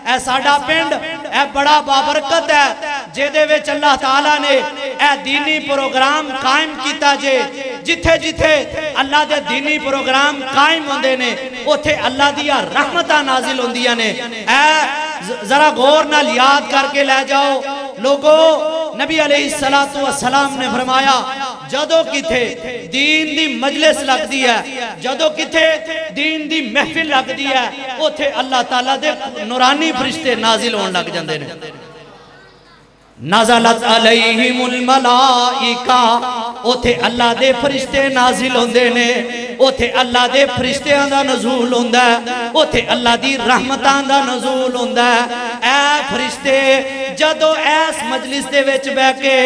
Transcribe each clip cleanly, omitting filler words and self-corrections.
اے ساڑا پنڈ اے بڑا بابرکت ہے جیدے وچ اللہ تعالیٰ نے اے دینی پروگرام قائم کیتا جے جتھے جتھے اللہ دے دینی پروگرام قائم ہوندے نے اوتھے اللہ دیا رحمتہ نازل ہوندیاں نے اے ذرا غور نال یاد کر کے لے جاؤ لوگو نبی علیہ السلام نے فرمایا جدو کتھے دین دی مجلس لگ دی ہے جدو کتھے دین دی محفل لگ دی ہے اوتھے اللہ تعالیٰ دے نورانی فرشتے نازل ہون لگ جاندے نے نازلت علیہم الملائکہ اوتھے اللہ دے فرشتے نازل ہوندے نے اوتھے اللہ دے فرشتیاں دا نزول ہوندا ہے اوتھے اللہ دی رحمتاں دا نزول ہوندا ہے اے فرشتے جدو ایس مجلس دے وچ بے کے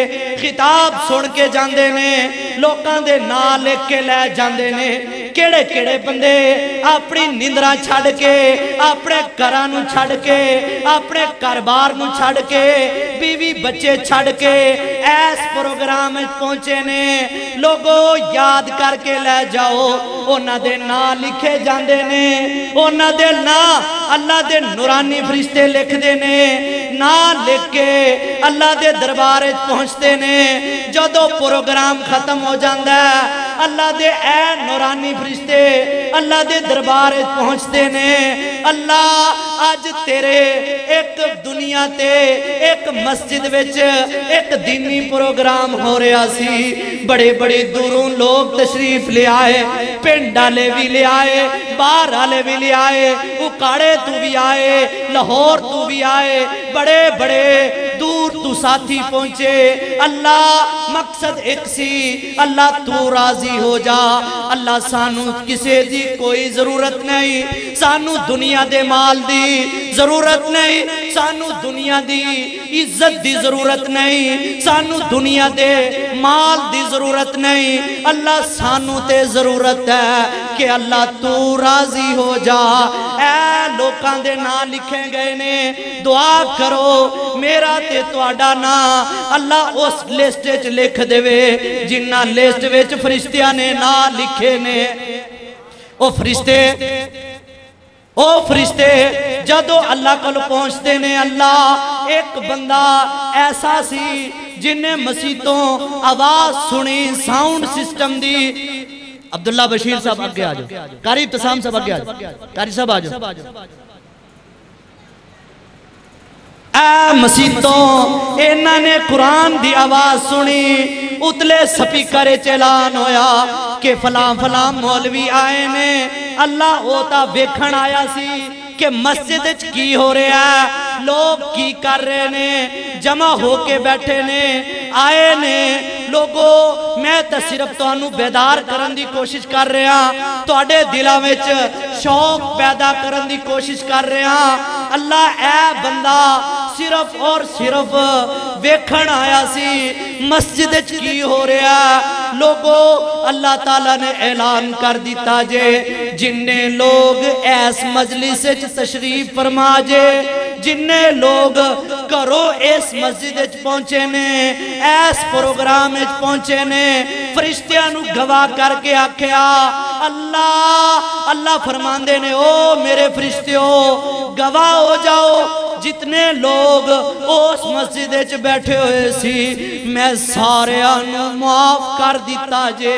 خطاب سن کے جاندے نے لوکاں دے نا لکھ کے لے جاندے نے کیڑے کیڑے بندے اپنی نیندراں چھڑ کے اپنے گھراں نوں چھڑ کے اپنے کاروبار نوں چھڑ کے بیوی بچے چھڑ کے ایس پروگرام پہنچے نے لوگو یاد کر کے لے جاؤ اونا دے نا لکھے جاندے نے اونا دے نا اللہ دے نورانی فرشتے لکھ دے نے نا لکھ کے اللہ دے دربار پہنچتے نے جدو پروگرام ختم ہو جاندہ ہے اللہ دے اے نورانی فرشتے اللہ دے دربار پہنچتے نے اللہ آج تیرے ایک دنیا تے ایک مسجد وچ ایک دینی پروگرام ہو رہا سی بڑے بڑے دوروں لوگ تشریف لے آئے پنڈالے بھی لے آئے بارالے بھی لے آئے اکاڑے تو بھی آئے لاہور تو بھی آئے بڑے بڑے دور تو ساتھی پہنچے اللہ مقصد ایک سی اللہ تو راضی ہو جا اللہ سانو کسے دی کوئی ضرورت نہیں سانو دنیا دے مال دی ضرورت نہیں سانو دنیا دی عزت دی ضرورت نہیں سانو دنیا دے مال دی ضرورت نہیں اللہ سانو تے ضرورت ہے کہ اللہ تو راضی ہو جا اے لوکاں دے نا لکھے گئے نے دعا کرو میرا تے تواڈا نا اللہ اس لسٹ وچ لکھ دے جنہ لسٹ وچ فرشتیاں نے نا لکھے نے او فرشتے جدو اللہ کو پہنچتے نے اللہ ایک بندہ ایسا سی جنہیں مسیطوں آواز سنی ساؤنڈ سسٹم دی عبداللہ بشیر صاحب آگے آجو قاری ابتسام صاحب آگے آجو قاری صاحب آجو اے مسیطوں انہاں نے قرآن دی آواز سنی اتلے سپیکر چلان ہویا کہ فلاں فلاں مولوی آئے نے اللہ ہوتا ویکھن آیا سی کہ مسجد کی ہو رہے ہیں لوگ کی کر رہے نے جمع ہو کے بیٹھے نے آئے نے لوگوں میں تا صرف تو انہوں بیدار کرن دی کوشش کر رہے ہیں تو اڈے دلہ میں شوق پیدا کرن دی کوشش کر رہے ہیں اللہ اے بندہ صرف اور صرف ویکھن آیا سی مسجد کی ہو رہا ہے لوگوں اللہ تعالیٰ نے اعلان کر دیتا جے جنہیں لوگ ایس مجلس تشریف فرما جے جنہیں لوگ کرو اس مسجد پہنچے نے ایس پروگرام پہنچے نے فرشتیاں نو گواہ کر کے آکھیا اللہ فرماندے نے او میرے فرشتیوں گواہ ہو جاؤ جتنے لوگ اس مسجد بیٹھے ہوئے سی میں سارے انو معاف کر دیتا جے